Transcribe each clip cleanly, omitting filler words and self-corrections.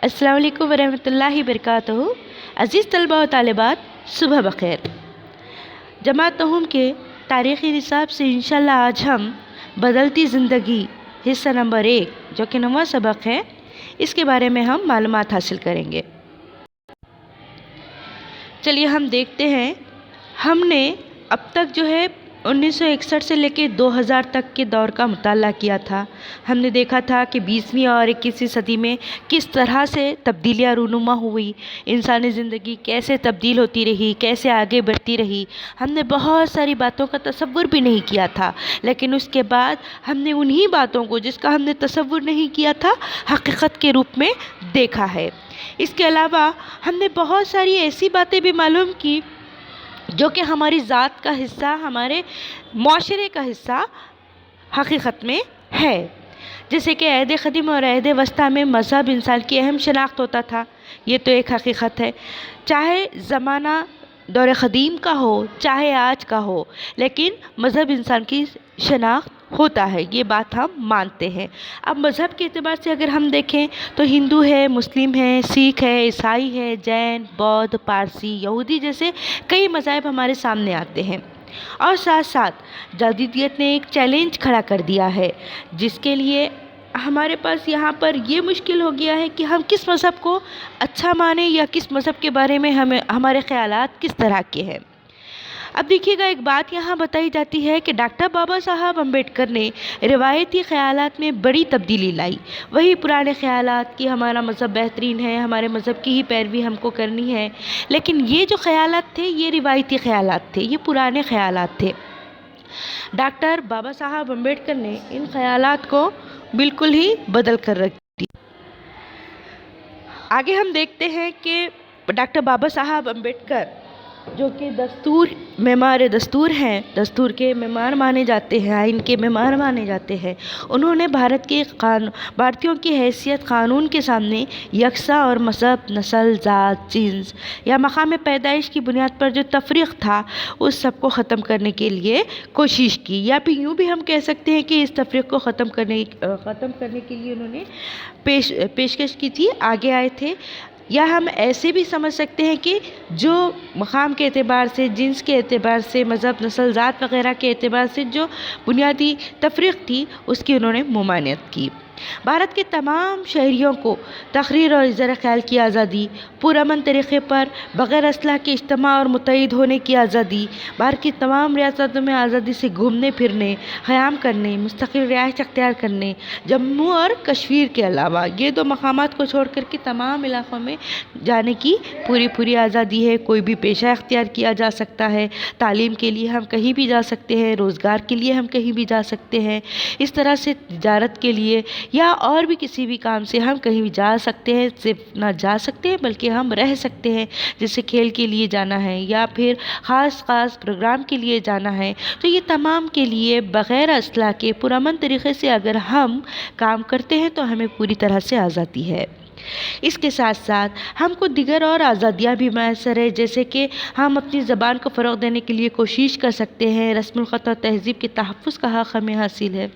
अस्सलाम वालेकुम वरहमतुल्लाहि वबरकातुहू। अज़ीज़ तलबा व तालिबात, सुबह बख़ैर। जमात तहूम के तारीख़ी निसाब से इंशाअल्लाह आज हम बदलती ज़िंदगी हिस्सा नंबर 1 जो कि 9वां सबक है, इसके बारे में हम मालूमात हासिल करेंगे। चलिए हम देखते हैं, हमने अब तक जो है 1961 से लेकर 2000 तक के दौर का मुताला किया था। हमने देखा था कि 20वीं और 21वीं सदी में किस तरह से तब्दीलियाँ रूनुमा हुई, इंसानी ज़िंदगी कैसे तब्दील होती रही, कैसे आगे बढ़ती रही। हमने बहुत सारी बातों का तसव्वुर भी नहीं किया था, लेकिन उसके बाद हमने उन्हीं बातों को जिसका हमने तसव्वुर नहीं किया था हकीकत के रूप में देखा है। इसके अलावा हमने बहुत सारी ऐसी बातें भी मालूम की जो कि हमारी ज़ात का हिस्सा, हमारे माशरे का हिस्सा हकीकत में है। जैसे कि अहद क़दीम और अहद वस्ता में मज़हब इंसान की अहम शनाख्त होता था, ये तो एक हकीकत है। चाहे ज़माना दौर क़दीम का हो चाहे आज का हो, लेकिन मज़हब इंसान की शनाख्त होता है, ये बात हम मानते हैं। अब मज़हब के एतबार से अगर हम देखें तो हिंदू है, मुस्लिम है, सिख है, ईसाई है, जैन, बौद्ध, पारसी, यहूदी जैसे कई मज़ाहब हमारे सामने आते हैं। और साथ साथ जादीदियत ने एक चैलेंज खड़ा कर दिया है, जिसके लिए हमारे पास यहाँ पर ये मुश्किल हो गया है कि हम किस मज़हब को अच्छा माने या किस मज़हब के बारे में हमारे ख़यालात किस तरह के हैं। अब देखिएगा, एक बात यहाँ बताई जाती है कि डॉक्टर बाबा साहब अम्बेडकर ने रिवायती ख़यालात में बड़ी तब्दीली लाई। वही पुराने ख़यालात कि हमारा मज़हब बेहतरीन है, हमारे मज़हब की ही पैरवी हमको करनी है, लेकिन ये जो ख़यालात थे ये रिवायती ख़यालात थे, ये पुराने ख़यालात थे। डॉक्टर बाबा साहब अम्बेडकर ने इन ख़यालात को बिल्कुल ही बदल कर रख दिया। आगे हम देखते हैं कि डॉक्टर बाबा साहब अम्बेडकर जो कि दस्तूर हैं, दस्तूर के मेमार माने जाते हैं, आइन के मेमार माने जाते हैं। उन्होंने भारतीयों की हैसियत कानून के सामने यकसा और मज़हब, नस्ल, ज़ात, जिन्स या मकाम पैदाइश की बुनियाद पर जो तफरीक था उस सब को ख़त्म करने के लिए कोशिश की, या फिर यूँ भी हम कह सकते हैं कि इस तफरीक को ख़त्म करने के लिए उन्होंने पेशकश की थी, आगे आए थे। या हम ऐसे भी समझ सकते हैं कि जो मकाम के एतबार से, जिन्स के एतबार से, मज़हब, नस्ल, ज़ात वग़ैरह के एतबार से जो बुनियादी तफरीक थी उसकी उन्होंने मुमानियत की। भारत के तमाम शहरियों को तहरीर और इज़हार ख़याल की आज़ादी, पुरअमन तरीक़े पर बग़ैर असलाह के इज्तिमा और मुत्तहिद होने की आज़ादी, भारत की तमाम रियासतों में आज़ादी से घूमने फिरने, क़याम करने, मुस्तक़िल रिहाइश अख्तियार करने, जम्मू और कश्मीर के अलावा ये दो मकामात को छोड़ कर के तमाम इलाक़ों में जाने की पूरी आज़ादी है। कोई भी पेशा अख्तियार किया जा सकता है, तालीम के लिए हम कहीं भी जा सकते हैं, रोज़गार के लिए हम कहीं भी जा सकते हैं। इस तरह से तिजारत के लिए या और भी किसी भी काम से हम कहीं भी जा सकते हैं। सिर्फ ना जा सकते हैं बल्कि हम रह सकते हैं, जैसे खेल के लिए जाना है या फिर ख़ास प्रोग्राम के लिए जाना है, तो ये तमाम के लिए बग़ैर असला के पुरअमन तरीक़े से अगर हम काम करते हैं तो हमें पूरी तरह से आज़ादी है। इसके साथ साथ हमको दिगर और आज़ादियाँ भी मैसर है, जैसे कि हम अपनी ज़बान को फ़रोग़ देने के लिए कोशिश कर सकते हैं। रस्मुल ख़त और तहज़ीब के तहफ़्फ़ुज़ का हक़ हमें हासिल है।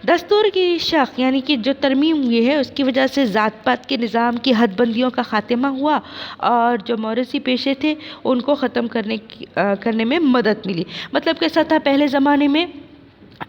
दस्तूर की शक़ यानी कि जो तरमीम हुई है उसकी वजह से ज़ात पात के निज़ाम की हदबंदियों का ख़ात्मा हुआ और जो मौरूसी पेशे थे उनको ख़त्म करने में मदद मिली। मतलब कैसा था, पहले ज़माने में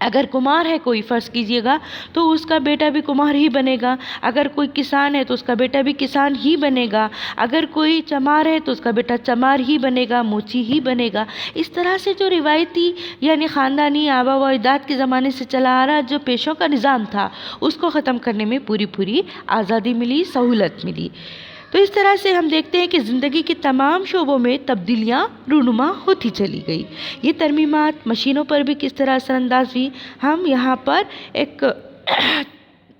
अगर कुम्हार है कोई, फ़र्ज़ कीजिएगा, तो उसका बेटा भी कुम्हार ही बनेगा। अगर कोई किसान है तो उसका बेटा भी किसान ही बनेगा। अगर कोई चमार है तो उसका बेटा चमार ही बनेगा, मोची ही बनेगा। इस तरह से जो रिवायती यानी ख़ानदानी आबा व अजदाद के ज़माने से चला आ रहा जो पेशों का निज़ाम था उसको ख़त्म करने में पूरी आज़ादी मिली, सहूलत मिली। तो इस तरह से हम देखते हैं कि ज़िंदगी के तमाम शोबों में तब्दीलियाँ रूनुमा होती चली गई। ये तरमीमात मशीनों पर भी किस तरह असरअंदाज हुई, हम यहाँ पर एक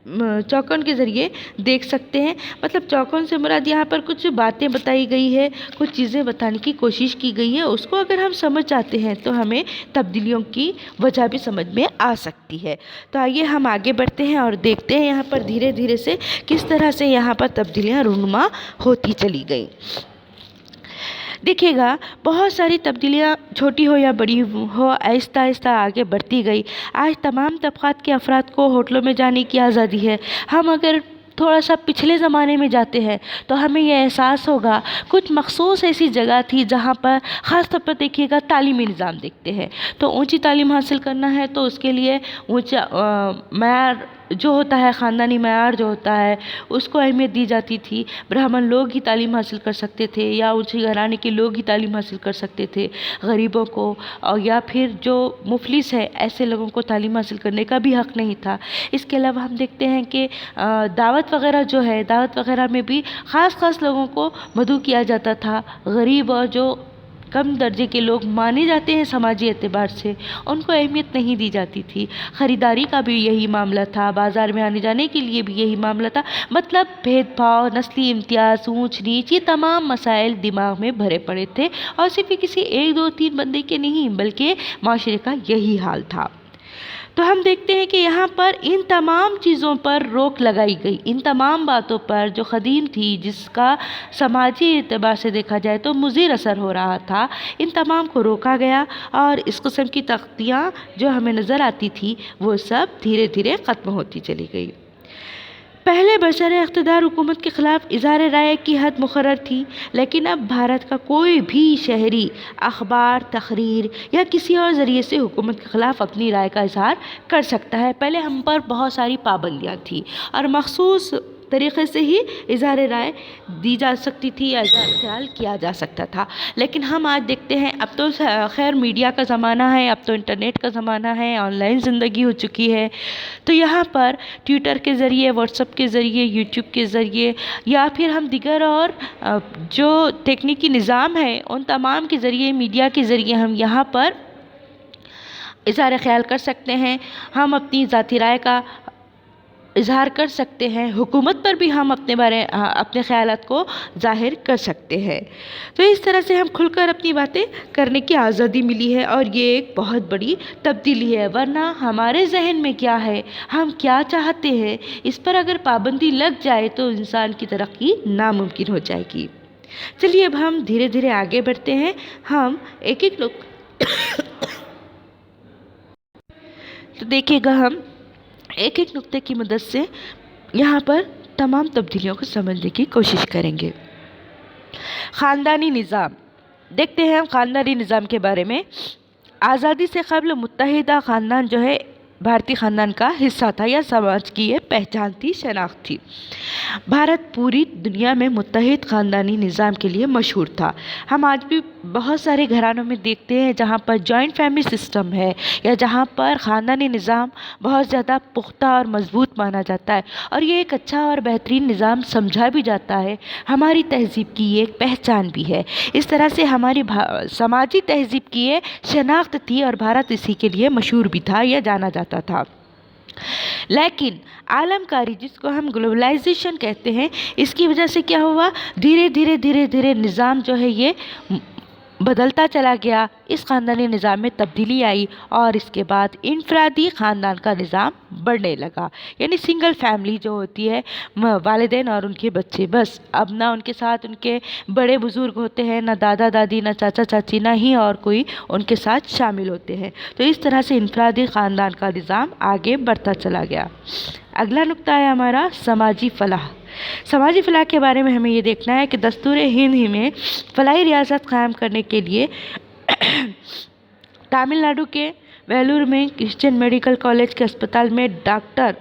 चौकोन के ज़रिए देख सकते हैं। मतलब चौकोन से मुराद यहाँ पर कुछ बातें बताई गई है, कुछ चीज़ें बताने की कोशिश की गई है, उसको अगर हम समझ जाते हैं तो हमें तब्दीलियों की वजह भी समझ में आ सकती है। तो आइए हम आगे बढ़ते हैं और देखते हैं यहाँ पर धीरे धीरे से किस तरह से यहाँ पर तब्दीलियाँ रूनुमा होती चली गई। देखिएगा, बहुत सारी तब्दीलियाँ छोटी हो या बड़ी हो आहिस्ता आहिस्ता आगे बढ़ती गई। आज तमाम तबक़ात के अफराद को होटलों में जाने की आज़ादी है। हम अगर تھوڑا سا پچھلے زمانے میں جاتے ہیں تو ہمیں یہ احساس ہوگا کچھ مخصوص ایسی جگہ تھی جہاں پر خاص طور پر دیکھیے گا تعلیمی نظام دیکھتے ہیں تو اونچی تعلیم حاصل کرنا ہے تو اس کے لیے اونچا معیار جو ہوتا ہے، خاندانی معیار جو ہوتا ہے اس کو اہمیت دی جاتی تھی۔ برہمن لوگ ہی تعلیم حاصل کر سکتے تھے یا اونچے گھرانے کے لوگ ہی تعلیم حاصل کر سکتے تھے، غریبوں کو اور یا پھر جو مفلس ہے ایسے لوگوں کو تعلیم حاصل کرنے کا بھی حق نہیں تھا۔ اس کے علاوہ ہم دیکھتے ہیں کہ دعوت وغیرہ جو ہے، دعوت وغیرہ میں بھی خاص لوگوں کو مدعو کیا جاتا تھا۔ غریب اور جو کم درجے کے لوگ مانے جاتے ہیں سماجی اعتبار سے، ان کو اہمیت نہیں دی جاتی تھی۔ خریداری کا بھی یہی معاملہ تھا، بازار میں آنے جانے کے لیے بھی یہی معاملہ تھا۔ مطلب بھید بھاؤ، نسلی امتیاز، اونچ نیچ، یہ تمام مسائل دماغ میں بھرے پڑے تھے اور صرف کسی ایک دو تین بندے کے نہیں بلکہ معاشرے کا یہی حال تھا۔ تو ہم دیکھتے ہیں کہ یہاں پر ان تمام چیزوں پر روک لگائی گئی، ان تمام باتوں پر جو قدیم تھی، جس کا سماجی اعتبار سے دیکھا جائے تو مضر اثر ہو رہا تھا، ان تمام کو روکا گیا اور اس قسم کی تختیاں جو ہمیں نظر آتی تھی وہ سب دھیرے دھیرے ختم ہوتی چلی گئی۔ پہلے برسر اقتدار حکومت کے خلاف اظہار رائے کی حد مقرر تھی، لیکن اب بھارت کا کوئی بھی شہری اخبار، تقریر یا کسی اور ذریعے سے حکومت کے خلاف اپنی رائے کا اظہار کر سکتا ہے۔ پہلے ہم پر بہت ساری پابندیاں تھیں اور مخصوص طریقے سے ہی اظہار رائے دی جا سکتی تھی یا اظہار خیال کیا جا سکتا تھا، لیکن ہم آج دیکھتے ہیں اب تو خیر میڈیا کا زمانہ ہے، اب تو انٹرنیٹ کا زمانہ ہے، آن لائن زندگی ہو چکی ہے، تو یہاں پر ٹویٹر کے ذریعے، واٹس ایپ کے ذریعے، یوٹیوب کے ذریعے یا پھر ہم دیگر اور جو تکنیکی نظام ہے ان تمام کے ذریعے، میڈیا کے ذریعے ہم یہاں پر اظہار خیال کر سکتے ہیں، ہم اپنی ذاتی رائے کا اظہار کر سکتے ہیں، حکومت پر بھی ہم اپنے خیالات کو ظاہر کر سکتے ہیں۔ تو اس طرح سے ہم کھل کر اپنی باتیں کرنے کی آزادی ملی ہے اور یہ ایک بہت بڑی تبدیلی ہے، ورنہ ہمارے ذہن میں کیا ہے، ہم کیا چاہتے ہیں، اس پر اگر پابندی لگ جائے تو انسان کی ترقی ناممکن ہو جائے گی۔ چلیے اب ہم دھیرے دھیرے آگے بڑھتے ہیں، ہم ایک ایک لوگ تو دیکھیے گا ہم ایک ایک نقطے کی مدد سے یہاں پر تمام تبدیلیوں کو سمجھنے کی کوشش کریں گے۔ خاندانی نظام، دیکھتے ہیں ہم خاندانی نظام کے بارے میں۔ آزادی سے قبل متحدہ خاندان جو ہے بھارتی خاندان کا حصہ تھا یا سماج کی یہ پہچان تھی، شناخت تھی۔ بھارت پوری دنیا میں متحد خاندانی نظام کے لیے مشہور تھا۔ ہم آج بھی بہت سارے گھرانوں میں دیکھتے ہیں جہاں پر جوائنٹ فیملی سسٹم ہے یا جہاں پر خاندانی نظام بہت زیادہ پختہ اور مضبوط مانا جاتا ہے اور یہ ایک اچھا اور بہترین نظام سمجھا بھی جاتا ہے، ہماری تہذیب کی یہ ایک پہچان بھی ہے۔ اس طرح سے ہماری سماجی تہذیب کی یہ شناخت تھی اور بھارت اسی کے لیے مشہور بھی تھا یا جانا جاتا تھا۔ لیکن عالم کاری، جس کو ہم گلوبلائزیشن کہتے ہیں، اس کی وجہ سے کیا ہوا، دھیرے دھیرے نظام جو ہے یہ بدلتا چلا گیا، اس خاندانی نظام میں تبدیلی آئی اور اس کے بعد انفرادی خاندان کا نظام بڑھنے لگا، یعنی سنگل فیملی جو ہوتی ہے، والدین اور ان کے بچے، بس اب نہ ان کے ساتھ ان کے بڑے بزرگ ہوتے ہیں، نہ دادا دادی، نہ چاچا چاچی، نہ ہی اور کوئی ان کے ساتھ شامل ہوتے ہیں۔ تو اس طرح سے انفرادی خاندان کا نظام آگے بڑھتا چلا گیا۔ اگلا نقطہ ہے ہمارا سماجی فلاح۔ سماجی فلاح کے بارے میں ہمیں یہ دیکھنا ہے کہ دستور ہند ہی میں فلاحی ریاست قائم کرنے کے لیے تامل ناڈو کے ویلور میں کرسچین میڈیکل کالج کے اسپتال میں ڈاکٹر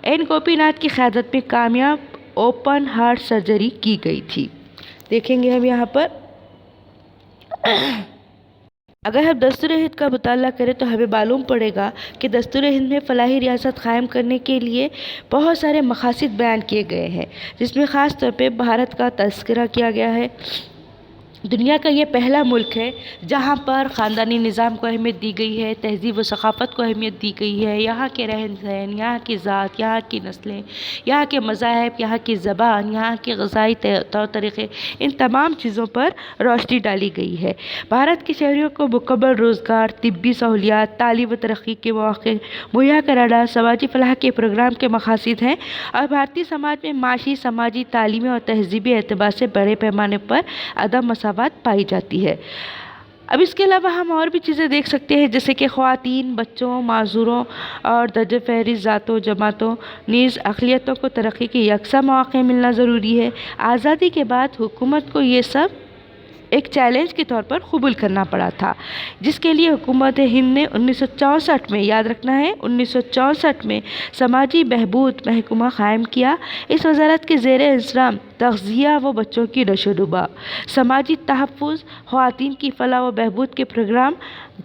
این گوپی ناتھ کی قیادت میں کامیاب اوپن ہارٹ سرجری کی گئی تھی۔ دیکھیں گے ہم یہاں پر اگر ہم دستور ہند کا مطالعہ کریں تو ہمیں معلوم پڑے گا کہ دستور ہند میں فلاحی ریاست قائم کرنے کے لیے بہت سارے مقاصد بیان کیے گئے ہیں، جس میں خاص طور پہ بھارت کا تذکرہ کیا گیا ہے۔ دنیا کا یہ پہلا ملک ہے جہاں پر خاندانی نظام کو اہمیت دی گئی ہے، تہذیب و ثقافت کو اہمیت دی گئی ہے، یہاں کے رہن سہن، یہاں کی ذات، یہاں کی نسلیں، یہاں کے مذاہب، یہاں کی زبان، یہاں کے غذائی طور طریقے، ان تمام چیزوں پر روشنی ڈالی گئی ہے۔ بھارت کے شہریوں کو مکمل روزگار، طبی سہولیات، تعلیم و ترقی کے مواقع مہیا کرانا سماجی فلاح کے پروگرام کے مقاصد ہیں اور بھارتی سماج میں معاشی، سماجی، تعلیمی اور تہذیبی اعتبار سے بڑے پیمانے پر عدم مساوات پائی جاتی ہے۔ اب اس کے علاوہ ہم اور بھی چیزیں دیکھ سکتے ہیں، جیسے کہ خواتین، بچوں، معذوروں اور درجہ فہرست ذاتوں جماعتوں نیز اقلیتوں کو ترقی کے یکساں مواقع ملنا ضروری ہے۔ آزادی کے بعد حکومت کو یہ سب ایک چیلنج کے طور پر قبول کرنا پڑا تھا، جس کے لیے حکومت ہند نے 1964 میں، یاد رکھنا ہے 1964 میں، سماجی بہبود محکمہ قائم کیا۔ اس وزارت کے زیر انتظام تغذیہ و بچوں کی نشو و نما، سماجی تحفظ، خواتین کی فلاح و بہبود کے پروگرام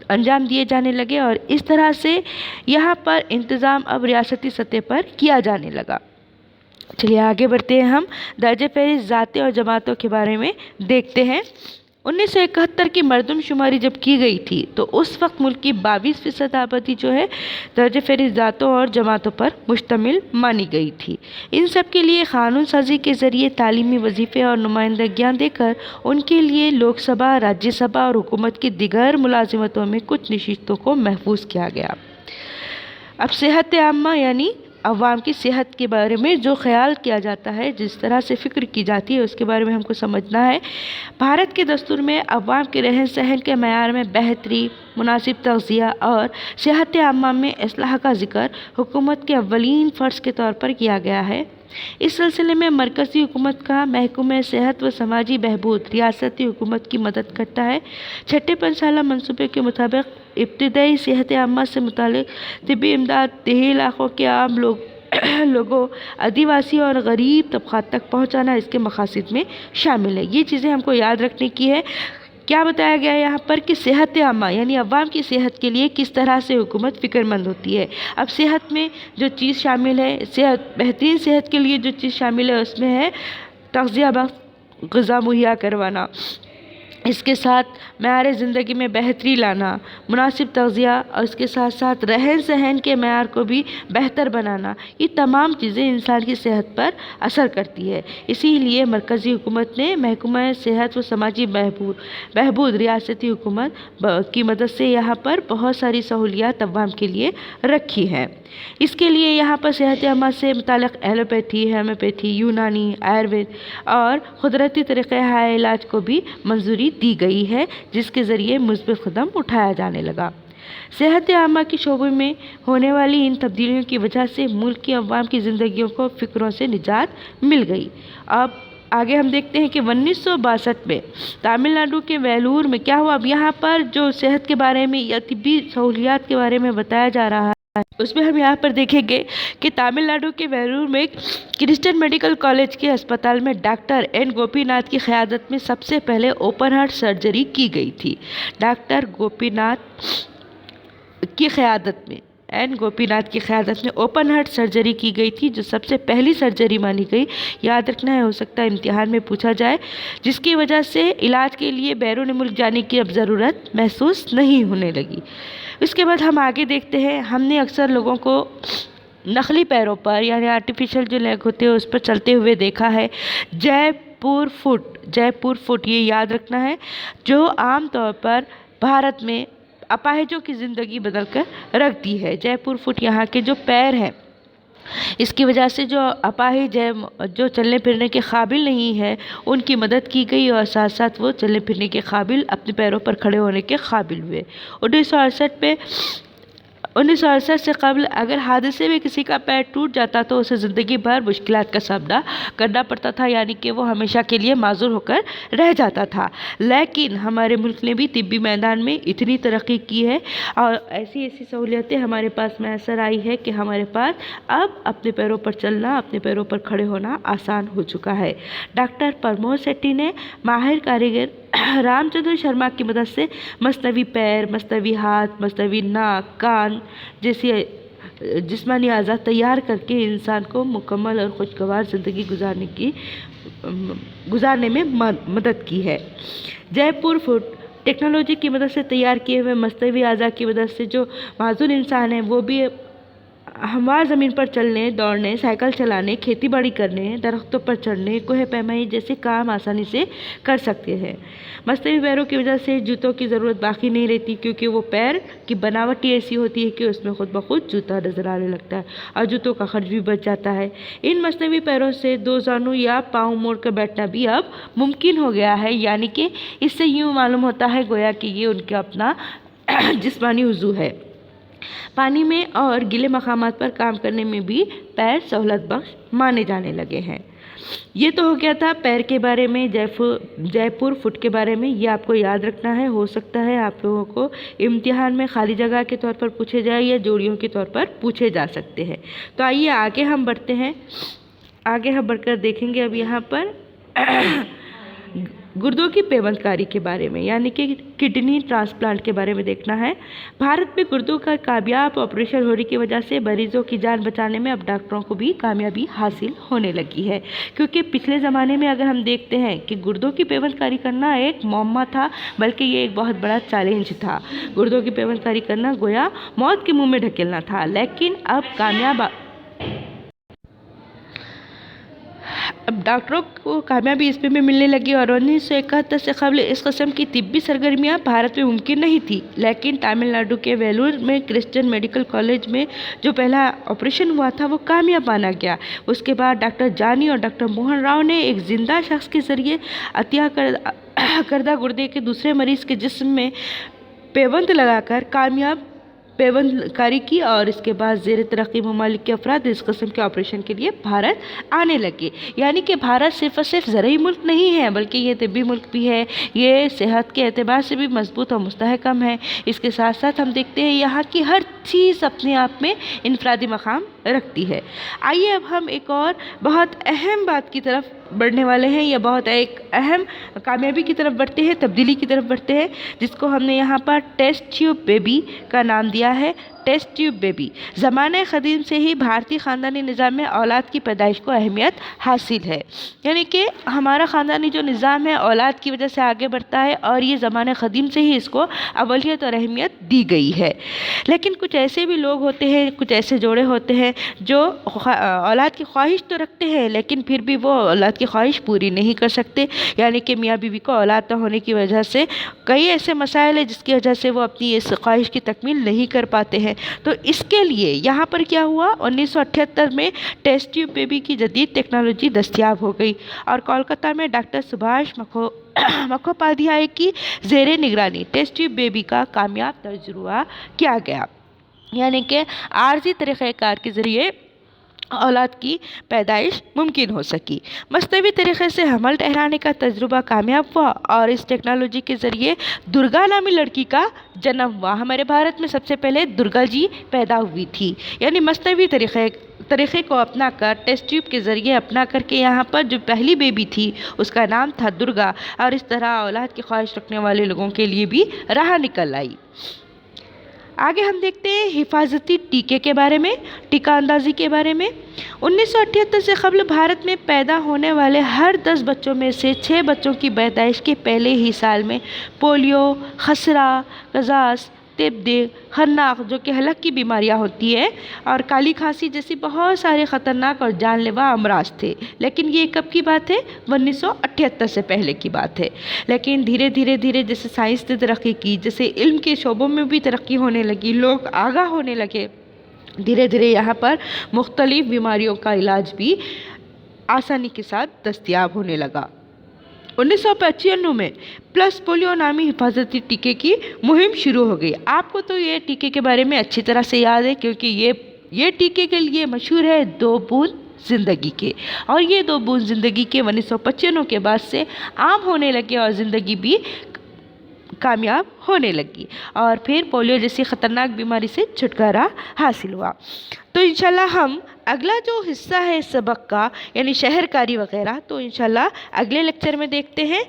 انجام دیے جانے لگے، اور اس طرح سے یہاں پر انتظام اب ریاستی سطح پر کیا جانے لگا۔ چلیے آگے بڑھتے ہیں، ہم درجہ فہرست ذاتیں اور جماعتوں کے بارے میں دیکھتے ہیں۔ 1971 کی مردم شماری جب کی گئی تھی تو اس وقت ملک کی 22% آبادی جو ہے درجہ فہرست ذاتوں اور جماعتوں پر مشتمل مانی گئی تھی۔ ان سب کے لیے قانون سازی کے ذریعے تعلیمی وظیفے اور نمائندگیاں دے کر ان کے لیے لوک سبھا، راجیہ سبھا اور حکومت کی دیگر ملازمتوں میں کچھ نشستوں کو محفوظ کیا گیا۔ اب صحت عامہ یعنی عوام کی صحت کے بارے میں جو خیال کیا جاتا ہے، جس طرح سے فکر کی جاتی ہے، اس کے بارے میں ہم کو سمجھنا ہے۔ بھارت کے دستور میں عوام کے رہن سہن کے معیار میں بہتری، مناسب تغذیہ اور صحت عامہ میں اصلاح کا ذکر حکومت کے اولین فرض کے طور پر کیا گیا ہے۔ اس سلسلے میں مرکزی حکومت کا محکمہ صحت و سماجی بہبود ریاستی حکومت کی مدد کرتا ہے۔ چھٹے 5 سالہ منصوبے کے مطابق ابتدائی صحت عامہ سے متعلق طبی امداد دیہی علاقوں کے عام لوگوں، آدیواسی اور غریب طبقات تک پہنچانا اس کے مقاصد میں شامل ہے۔ یہ چیزیں ہم کو یاد رکھنے کی ہے۔ کیا بتایا گیا ہے یہاں پر کہ صحت عامہ یعنی عوام کی صحت کے لیے کس طرح سے حکومت فکر مند ہوتی ہے۔ اب صحت میں جو چیز شامل ہے، بہترین صحت کے لیے جو چیز شامل ہے اس میں ہے تغذیہ بخش غذا مہیا کروانا، اس کے ساتھ معیار زندگی میں بہتری لانا، مناسب تغذیہ، اور اس کے ساتھ ساتھ رہن سہن کے معیار کو بھی بہتر بنانا۔ یہ تمام چیزیں انسان کی صحت پر اثر کرتی ہے۔ اسی لیے مرکزی حکومت نے محکمہ صحت و سماجی بہبود ریاستی حکومت کی مدد سے یہاں پر بہت ساری سہولیات عوام کے لیے رکھی ہیں۔ اس کے لیے یہاں پر صحت عامہ سے متعلق ایلوپیتھی، ہومیوپیتھی، یونانی، آیوروید اور قدرتی طریقۂ علاج کو بھی منظوری دی گئی ہے، جس کے ذریعے مثبت قدم اٹھایا جانے لگا۔ صحت عامہ کے شعبے میں ہونے والی ان تبدیلیوں کی وجہ سے ملک کی عوام کی زندگیوں کو فقر سے نجات مل گئی۔ اب آگے ہم دیکھتے ہیں کہ 1962 میں تامل ناڈو کے ویلور میں کیا ہوا۔ اب یہاں پر جو صحت کے بارے میں یا طبی سہولیات کے بارے میں بتایا جا رہا ہے، اس میں ہم یہاں پر دیکھیں گے کہ تامل ناڈو کے ویلور میں کرسچن میڈیکل کالج کے اسپتال میں ڈاکٹر این گوپی ناتھ کی قیادت میں سب سے پہلے اوپن ہارٹ سرجری کی گئی تھی۔ ڈاکٹر گوپی ناتھ کی قیادت میں اوپن ہارٹ سرجری کی گئی تھی، جو سب سے پہلی سرجری مانی گئی۔ یاد رکھنا ہے، ہو سکتا ہے امتحان میں پوچھا جائے، جس کی وجہ سے علاج کے لیے بیرون ملک جانے کی اب ضرورت محسوس نہیں ہونے لگی۔ اس کے بعد ہم آگے دیکھتے ہیں، ہم نے اکثر لوگوں کو نقلی پیروں پر یعنی آرٹیفیشل جو لیگ ہوتے ہیں اس پر چلتے ہوئے دیکھا ہے۔ جے پور فٹ یہ یاد رکھنا ہے، جو عام طور پر بھارت میں اپاہجوں کی زندگی بدل کر رکھ دی ہے۔ جے پور فٹ یہاں کے جو پیر ہیں، اس کی وجہ سے جو اپاہج ہے، جو چلنے پھرنے کے قابل نہیں ہے، ان کی مدد کی گئی، اور ساتھ ساتھ وہ چلنے پھرنے کے قابل، اپنے پیروں پر کھڑے ہونے کے قابل ہوئے۔ 1968 سے قبل اگر حادثے میں کسی کا پیر ٹوٹ جاتا تو اسے زندگی بھر مشکلات کا سامنا کرنا پڑتا تھا، یعنی کہ وہ ہمیشہ کے لیے معذور ہو کر رہ جاتا تھا۔ لیکن ہمارے ملک نے بھی طبی میدان میں اتنی ترقی کی ہے اور ایسی سہولیتیں ہمارے پاس میسر آئی ہے کہ ہمارے پاس اب اپنے پیروں پر چلنا، اپنے پیروں پر کھڑے ہونا آسان ہو چکا ہے۔ ڈاکٹر پرمود سیٹھی نے ماہر کاریگر رام چندر شرما کی مدد سے مصنوعی پیر، مصنوعی ہاتھ، مصنوعی ناک، کان جیسی جسمانی اعضاء تیار کر کے انسان کو مکمل اور خوشگوار زندگی گزارنے میں مدد کی ہے۔ جے پور فٹ ٹیکنالوجی کی مدد سے تیار کیے ہوئے مصنوعی اعضاء کی مدد سے جو معذور انسان ہیں وہ بھی हमवार ज़मीन पर चलने, दौड़ने, साइकिल चलाने, खेती बाड़ी करने, दरख्तों पर चढ़ने, कोह पैमाई जैसे काम आसानी से कर सकते हैं। मस्तवी पैरों की वजह से जूतों की ज़रूरत बाकी नहीं रहती, क्योंकि वो पैर की बनावट ही ऐसी होती है कि उसमें खुद ब खुद जूता नज़र आने लगता है और जूतों का खर्च भी बच जाता है। इन मस्तवी पैरों से दो जानू या पाँव मोड़ कर बैठना भी अब मुमकिन हो गया है, यानी कि इससे यूँ मालूम होता है गोया कि ये उनका अपना जिस्मानी उज़ू है। पानी में और गीले मकामात पर काम करने में भी पैर सहूलत बख्श माने जाने लगे हैं। ये तो हो गया था पैर के बारे में, जयपुर फुट के बारे में। ये आपको याद रखना है। हो सकता है आप लोगों को इम्तिहान में खाली जगह के तौर पर पूछे जाए या जोड़ियों के तौर पर पूछे जा सकते हैं। तो आइए आगे हम बढ़ते हैं। आगे हम बढ़कर देखेंगे अब यहाँ पर गुर्दों की पेवंदकारी के बारे में, यानी कि किडनी ट्रांसप्लांट के बारे में देखना है। भारत में गुर्दों का कामयाब ऑपरेशन होने की वजह से मरीजों की जान बचाने में अब डॉक्टरों को भी कामयाबी हासिल होने लगी है, क्योंकि पिछले ज़माने में अगर हम देखते हैं कि गुर्दों की पेवंदकारी करना एक मुअम्मा था, बल्कि ये एक बहुत बड़ा चैलेंज था। गुर्दों की पेवंदकारी करना गोया मौत के मुँह में ढकेलना था, लेकिन अब डॉक्टरों को कामयाबी इसमें भी मिलने लगी और 1971 से कबल इस किस्म की तिब्बी सरगर्मियाँ भारत में मुमकिन नहीं थी। लेकिन तमिलनाडु के वेलूर में क्रिश्चियन मेडिकल कॉलेज में जो पहला ऑपरेशन हुआ था वो कामयाब माना गया। उसके बाद डॉक्टर जानी और डॉक्टर मोहन राव ने एक जिंदा शख्स के ज़रिए अतिया करदा गुर्दे के दूसरे मरीज के जिस्म में पेवंद लगाकर कामयाब पेवंदकारी की और इसके बाद ज़ेर तरक्की ममालिक के अफराद इस किस्म के ऑपरेशन के लिए भारत आने लगे। यानी कि भारत सिर्फ और सिर्फ ज़रूरी मुल्क नहीं है, बल्कि ये तिब्बी मुल्क भी है। ये सेहत के एतबार से भी मजबूत और मुस्तहकम है। इसके साथ साथ हम देखते हैं यहाँ की हर चीज़ अपने आप में इनफरादी मकाम रखती है। आइए अब हम एक और बहुत अहम बात की तरफ बढ़ने वाले हैं, या बहुत एक अहम कामयाबी की तरफ बढ़ते हैं, तब्दीली की तरफ बढ़ते हैं, जिसको हमने यहाँ पर टेस्ट ट्यूब बेबी का नाम दिया है। टेस्ट ट्यूब बेबी ज़माने क़दीम से ही भारतीय ख़ानदानी निज़ाम में औलाद की पैदाइश को अहमियत हासिल है। यानी कि हमारा ख़ानदानी जो निज़ाम है औलाद की वजह से आगे बढ़ता है और ये ज़माने क़दीम से ही इसको अवलियत और अहमियत दी गई है। लेकिन कुछ ऐसे भी लोग होते हैं, कुछ ऐसे जोड़े होते हैं जो औलाद की ख्वाहिश तो रखते हैं, लेकिन फिर भी वो औलाद की ख्वाहिश पूरी नहीं कर सकते। यानी कि मियाँ बीवी को औलाद न होने की वजह से कई ऐसे मसाइल हैं जिसकी वजह से वो अपनी इस ख्वाहिश की तकमील नहीं कर पाते हैं। तो इसके लिए यहाँ पर क्या हुआ, 1978 में टेस्ट ट्यूब बेबी की जदीद टेक्नोलॉजी दस्तयाब हो गई और कोलकाता में डॉक्टर सुभाष मुखोपाध्याय की ज़ेरे निगरानी टेस्ट ट्यूब बेबी का कामयाब तजुर्बा किया गया। यानी कि आर्जी तरीक़ेकार के ज़रिए औलाद की पैदाइश मुमकिन हो सकी। मस्तवी तरीक़े से हमल ठहराने का तजुर्बा कामयाब हुआ और इस टेक्नोलॉजी के ज़रिए दुर्गा नामी लड़की का जन्म हुआ। हमारे भारत में सबसे पहले दुर्गा जी पैदा हुई थी। यानी मस्तवी तरीक़े को अपना कर, टेस्ट ट्यूब के ज़रिए अपना करके यहाँ पर जो पहली बेबी थी उसका नाम था दुर्गा, और इस तरह औलाद की ख्वाहिश रखने वाले लोगों के लिए भी राह निकल आई। आगे हम देखते हैं हिफाजती टीके के बारे में, टीका अंदाजी के बारे में। 1978 से कबल भारत में पैदा होने वाले हर 10 बच्चों में से 6 बच्चों की पैदाइश के पहले ही साल में पोलियो, खसरा, कजास, तिब्बे, खन्नाक जो कि हलक की बीमारियां होती है, और काली खांसी जैसी बहुत सारे ख़तरनाक और जानलेवा अमराज थे। लेकिन ये कब की बात है, 1978 से पहले की बात है। लेकिन धीरे धीरे जैसे साइंस ने तरक्की की, जैसे इल्म के शोबों में भी तरक्की होने लगी, लोग आगाह होने लगे, धीरे धीरे यहाँ पर मुख्तलिफ बीमारियों का इलाज भी आसानी के साथ दस्तयाब होने लगा। 1995 में प्लस पोलियो नामी हिफाजती टीके की मुहिम शुरू हो गई। आपको तो ये टीके के बारे में अच्छी तरह से याद है, क्योंकि ये टीके के लिए मशहूर है 2 बूंद ज़िंदगी के, और ये 2 बूंद ज़िंदगी के 1995 के बाद से आम होने लगे और ज़िंदगी भी कामयाब होने लगी और फिर पोलियो जैसी ख़तरनाक बीमारी से छुटकारा हासिल हुआ। तो इंशाल्लाह हम अगला जो हिस्सा है इस सबक का, यानी शहरकारी वगैरह, तो इंशाल्लाह अगले लेक्चर में देखते हैं।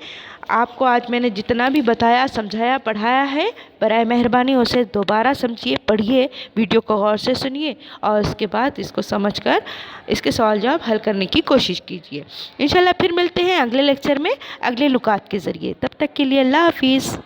आपको आज मैंने जितना भी बताया, समझाया, पढ़ाया है, बराए मेहरबानी उसे दोबारा समझिए, पढ़िए, वीडियो को गौर से सुनिए और उसके बाद इसको समझकर इसके सवाल जवाब हल करने की कोशिश कीजिए। इंशाल्लाह फिर मिलते हैं अगले लेक्चर में अगले नुकात के ज़रिए। तब तक के लिए अल्लाह हाफिज़।